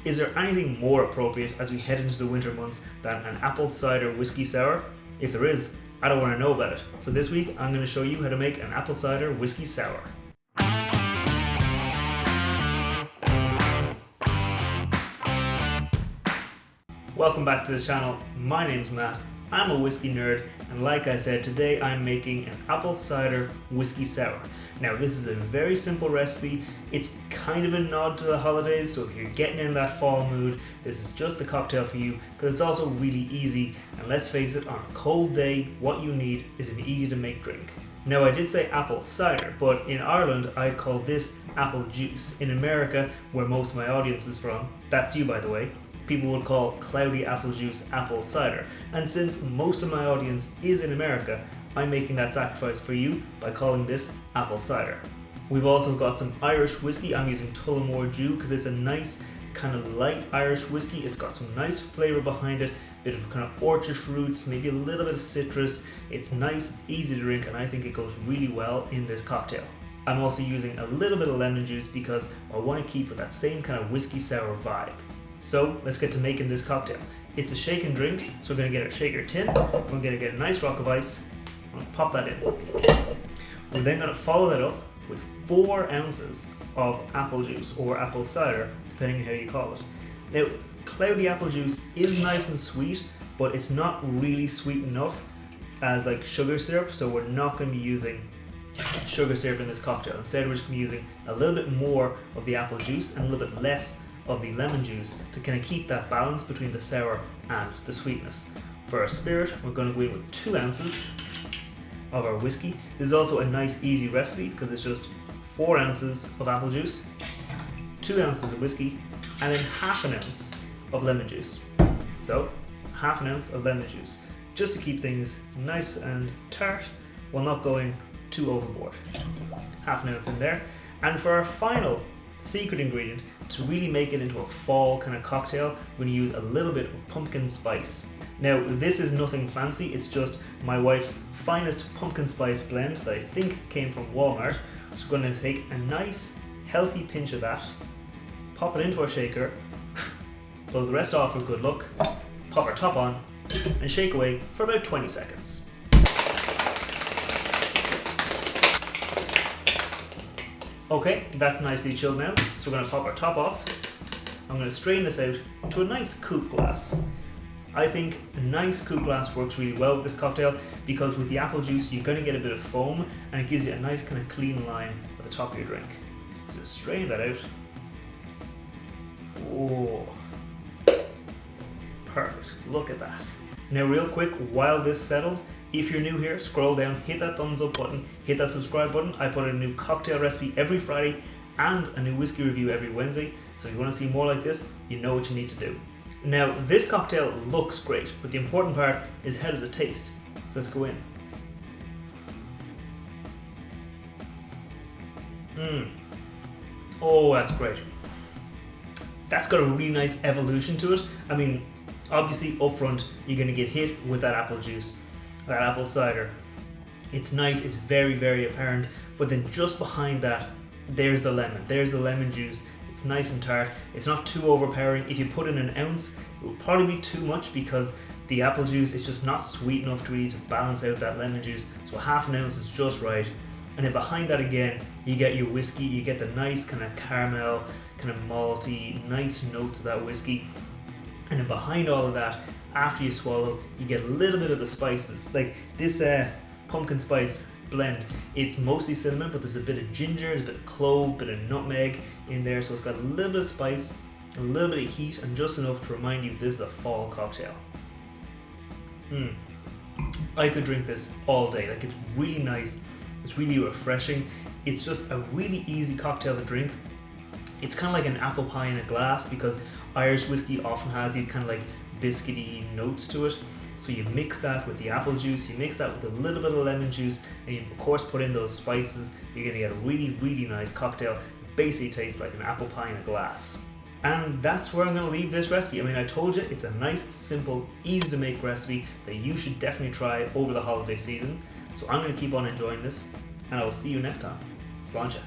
Is there anything more appropriate as we head into the winter months than an apple cider whiskey sour? If there is, I don't want to know about it. So this week I'm going to show you how to make an apple cider whiskey sour. Welcome back to the channel. My name's Matt. I'm a whiskey nerd, and like I said, today I'm making an apple cider whiskey sour. Now this is a very simple recipe. It's kind of a nod to the holidays, so if you're getting in that fall mood, this is just the cocktail for you, because it's also really easy, and let's face it, on a cold day, what you need is an easy to make drink. Now I did say apple cider, but in Ireland I'd call this apple juice. In America, where most of my audience is from, that's you by the way, people would call cloudy apple juice apple cider. And since most of my audience is in America, I'm making that sacrifice for you by calling this apple cider. We've also got some Irish whiskey. I'm using Tullamore Dew because it's a nice kind of light Irish whiskey. It's got some nice flavor behind it, bit of kind of orchard fruits, maybe a little bit of citrus. It's nice, it's easy to drink, and I think it goes really well in this cocktail. I'm also using a little bit of lemon juice because I want to keep with that same kind of whiskey sour vibe. So let's get to making this cocktail. It's a shake and drink, so we're going to get a shaker tin. We're going to get a nice rock of ice. I'm going to pop that in. We're then going to follow that up with 4 ounces of apple juice or apple cider, depending on how you call it. Now, cloudy apple juice is nice and sweet, but it's not really sweet enough as like sugar syrup, so we're not going to be using sugar syrup in this cocktail. Instead, we're just going to be using a little bit more of the apple juice and a little bit less of the lemon juice to kind of keep that balance between the sour and the sweetness. For our spirit, we're going to go in with 2 ounces of our whiskey. This is also a nice easy recipe because it's just 4 ounces of apple juice, 2 ounces of whiskey, and then half an ounce of lemon juice. So half an ounce of lemon juice, just to keep things nice and tart while not going too overboard. Half an ounce in there. And for our final secret ingredient, to really make it into a fall kind of cocktail, we're going to use a little bit of pumpkin spice. Now this is nothing fancy, it's just my wife's finest pumpkin spice blend that I think came from Walmart. So we're going to take a nice healthy pinch of that, pop it into our shaker, blow the rest off with good luck, pop our top on, and shake away for about 20 seconds. Okay, that's nicely chilled now, so we're going to pop our top off. I'm going to strain this out to a nice coupe glass. I think a nice coupe glass works really well with this cocktail because with the apple juice you're going to get a bit of foam and it gives you a nice kind of clean line at the top of your drink. So just strain that out. Oh, perfect, look at that. Now real quick, while this settles, if you're new here, scroll down, hit that thumbs up button, hit that subscribe button. I put a new cocktail recipe every Friday and a new whiskey review every Wednesday. So if you want to see more like this, you know what you need to do. Now this cocktail looks great, but the important part is how does it taste? So let's go in. Oh, that's great. That's got a really nice evolution to it. I mean, obviously up front you're going to get hit with that apple juice, that apple cider. It's nice, it's very, very apparent, but then just behind that, there's the lemon juice. It's nice and tart, it's not too overpowering. If you put in an ounce, it will probably be too much because the apple juice is just not sweet enough to really to balance out that lemon juice, so half an ounce is just right. And then behind that again, you get your whiskey, you get the nice kind of caramel, kind of malty, nice notes of that whiskey. And then behind all of that, after you swallow, you get a little bit of the spices. Like this pumpkin spice blend, it's mostly cinnamon, but there's a bit of ginger, a bit of clove, a bit of nutmeg in there. So it's got a little bit of spice, a little bit of heat, and just enough to remind you this is a fall cocktail. I could drink this all day. Like it's really nice, it's really refreshing. It's just a really easy cocktail to drink. It's kind of like an apple pie in a glass because Irish whiskey often has these kind of like biscuity notes to it. So you mix that with the apple juice, you mix that with a little bit of lemon juice, and you of course put in those spices. You're gonna get a really, really nice cocktail. It basically tastes like an apple pie in a glass. And that's where I'm gonna leave this recipe. I mean, I told you, it's a nice, simple, easy to make recipe that you should definitely try over the holiday season. So I'm gonna keep on enjoying this, and I will see you next time. Sláinte.